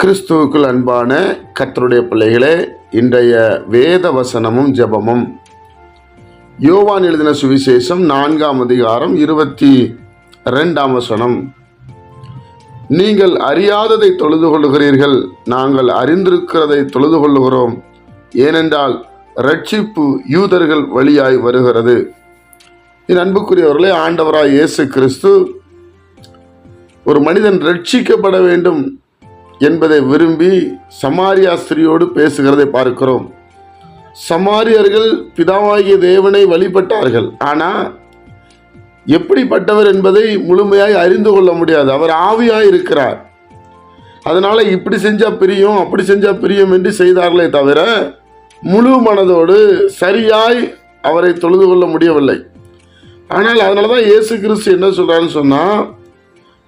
கிறிஸ்துவுக்குள் அன்பான கர்த்தருடைய பிள்ளைகளே, இன்றைய வேத வசனமும் ஜெபமும் யோவான் எழுதின சுவிசேஷம் 4ஆம் அதிகாரம் 22ஆம் வசனம். நீங்கள் அறியாததை தொழுது கொள்ளுகிறீர்கள், நாங்கள் அறிந்திருக்கிறதை தொழுது கொள்ளுகிறோம், ஏனென்றால் இரட்சிப்பு யூதர்கள் வழியாய் வருகிறது. என் அன்புக்குரியவர்களே, ஆண்டவராய் இயேசு கிறிஸ்து ஒரு மனிதன் ரட்சிக்கப்பட வேண்டும் என்பதை விரும்பி சமாரியா ஸ்திரியோடு பேசுகிறதை பார்க்கிறோம். சமாரியர்கள் பிதாவாகிய தேவனை வழிபட்டார்கள், ஆனால் எப்படிப்பட்டவர் என்பதை முழுமையாய் அறிந்து கொள்ள முடியாது. அவர் ஆவியாய் இருக்கிறார். அதனால இப்படி செஞ்சா பிரியும், அப்படி செஞ்சா பிரியும் என்று செய்தார்களே தவிர முழு மனதோடு சரியாய் அவரை தொழுது கொள்ள முடியவில்லை. ஆனால் அதனாலதான் இயேசு கிறிஸ்து என்ன சொல்றாருன்னு சொன்னா,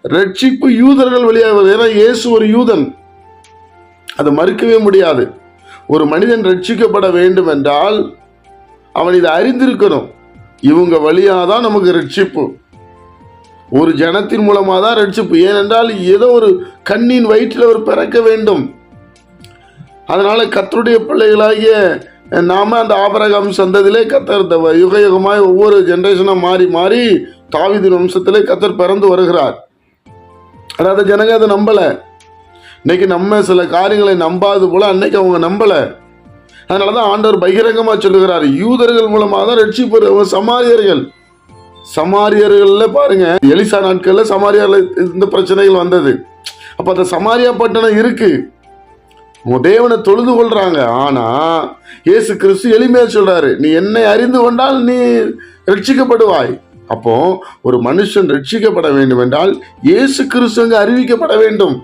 ரட்சிப்பு யூதர்கள் வழியாக வருது. ஏன்னா இயேசு ஒரு யூதன், அதை மறுக்கவே முடியாது. ஒரு மனிதன் ரட்சிக்கப்பட வேண்டும் என்றால் அவன் இதை அறிந்திருக்கணும். இவங்க வழியாக தான் நமக்கு ரட்சிப்பு, ஒரு ஜனத்தின் மூலமாக தான் ரட்சிப்பு. ஏனென்றால் ஏதோ ஒரு கண்ணின் வயிற்றில் அவர் பிறக்க வேண்டும். அதனால கர்த்தருடைய பிள்ளைகளாகிய நாம அந்த ஆபிரகாம் சந்ததியிலே கர்த்தர் யுக யுகமாய் ஒவ்வொரு ஜெனரேஷனாக மாறி மாறி தாவீதின் வம்சத்திலே கர்த்தர் பிறந்து வருகிறார். அதாவது ஜனங்க அதை நம்பலை. இன்னைக்கு நம்ம சில காரியங்களை நம்பாது போல அன்னைக்கு அவங்க நம்பலை. அதனால தான் ஆண்டவர் பகிரங்கமாக சொல்லுகிறார், யூதர்கள் மூலமாக தான் ரட்சிப்பு. சமாரியர்கள்ல பாருங்க, எலிசா நாட்கள்ல சமாரியாவில் இந்த பிரச்சனைகள் வந்தது. அப்ப அந்த சமாரியா பட்டணம் இருக்கு, தேவனை தொழுது கொள்றாங்க. ஆனா இயேசு கிறிஸ்து எளிமையா சொல்றாரு, நீ என்னை அறிந்து கொண்டால் நீ ரட்சிக்கப்படுவாய். அப்போ ஒரு மனுஷன் ரட்சிக்கப்பட வேண்டும் என்றால் இயேசு கிறிஸ்து அறிவிக்கப்பட வேண்டும்.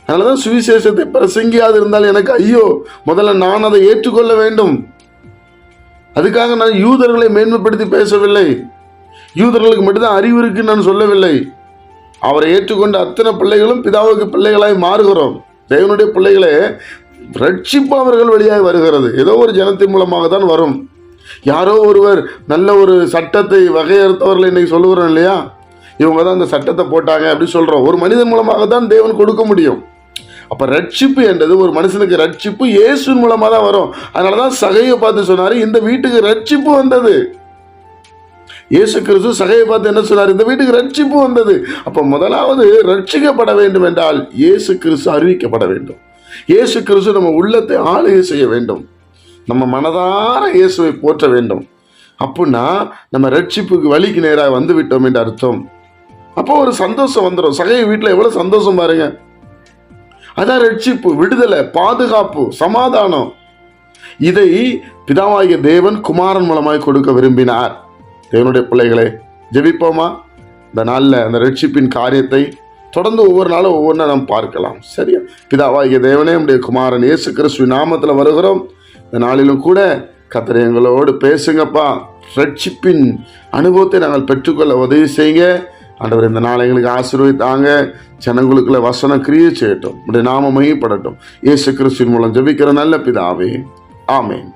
அதனாலதான் சுவிசேஷத்தை பிரசங்கியாது இருந்தால் எனக்கு ஐயோ, முதல்ல நான் அதை ஏற்றுக்கொள்ள வேண்டும். அதுக்காக நான் யூதர்களை மேன்மைப்படுத்தி பேசவில்லை, யூதர்களுக்கு மட்டும்தான் அறிவு இருக்குன்னு நான் சொல்லவில்லை. அவரை ஏற்றுக்கொண்ட அத்தனை பிள்ளைகளும் பிதாவுக்கு பிள்ளைகளாய் மாறுகிறோம். தேவனுடைய பிள்ளைகளே, ரட்சிப்பு அவர்கள் வழியாக வருகிறது. ஏதோ ஒரு ஜனத்தின் மூலமாக தான் வரும். யாரோ ஒருவர் நல்ல ஒரு சட்டத்தை வகையறுத்தவர்கள் இன்னைக்கு சொல்லுகிறோம் இல்லையா, இவங்க தான் அந்த சட்டத்தை போட்டாங்க அப்படி சொல்றோம். ஒரு மனிதன் மூலமாக தான் தேவன் கொடுக்க முடியும். அப்ப ரட்சிப்பு என்றது ஒரு மனுஷனுக்கு ரட்சிப்பு இயேசுவின் மூலமா தான் வரும். அதனாலதான் சகையை பார்த்து சொன்னாரு, இந்த வீட்டுக்கு ரட்சிப்பு வந்தது. இயேசு கிறிஸ்து சகையை பார்த்து என்ன சொன்னார், இந்த வீட்டுக்கு ரட்சிப்பு வந்தது. அப்ப முதலாவது ரட்சிக்கப்பட வேண்டும் என்றால் இயேசு கிறிஸ்து அறிவிக்கப்பட வேண்டும். இயேசு கிறிஸ்து நம்ம உள்ளத்தை ஆளுகை செய்ய வேண்டும். நம்ம மனதார இயேசுவை போற்ற வேண்டும். அப்படின்னா நம்ம ரட்சிப்புக்கு வழிக்கு நேராக வந்து விட்டோம் என்று அர்த்தம். அப்போ ஒரு சந்தோஷம் வந்துடும். சகை வீட்டில் எவ்வளவு சந்தோஷம் பாருங்க. அதான் ரட்சிப்பு, விடுதலை, பாதுகாப்பு, சமாதானம். இதை பிதாவாகிய தேவன் குமாரன் மூலமாய் கொடுக்க விரும்பினார். தேவனுடைய பிள்ளைகளே, ஜெபிப்போமா? இந்த நாளில் அந்த ரட்சிப்பின் காரியத்தை தொடர்ந்து ஒவ்வொரு நாளும் ஒவ்வொன்றா நாம் பார்க்கலாம். சரியா? பிதாவாகிய தேவனே, நம்முடைய குமாரன் இயேசு கிறிஸ்துவின் நாமத்தில் வருகிறோம். இந்த நாளிலும் கூட கர்த்தர் எங்களோடு பேசுங்கப்பா. ரட்சிப்பின் அனுபவத்தை நாங்கள் பெற்றுக்கொள்ள உதவி செய்யுங்க ஆண்டவர். இந்த நாளை எங்களுக்கு ஆசீர்வதித்தாங்க. ஜனங்களுக்குள்ள வசனம் கிரியை செய்யட்டும், நாம மகிமைப்படட்டும். இயேசு கிறிஸ்துவின் மூலம் ஜெபிக்கிற நல்ல பிதாவே, ஆமென்.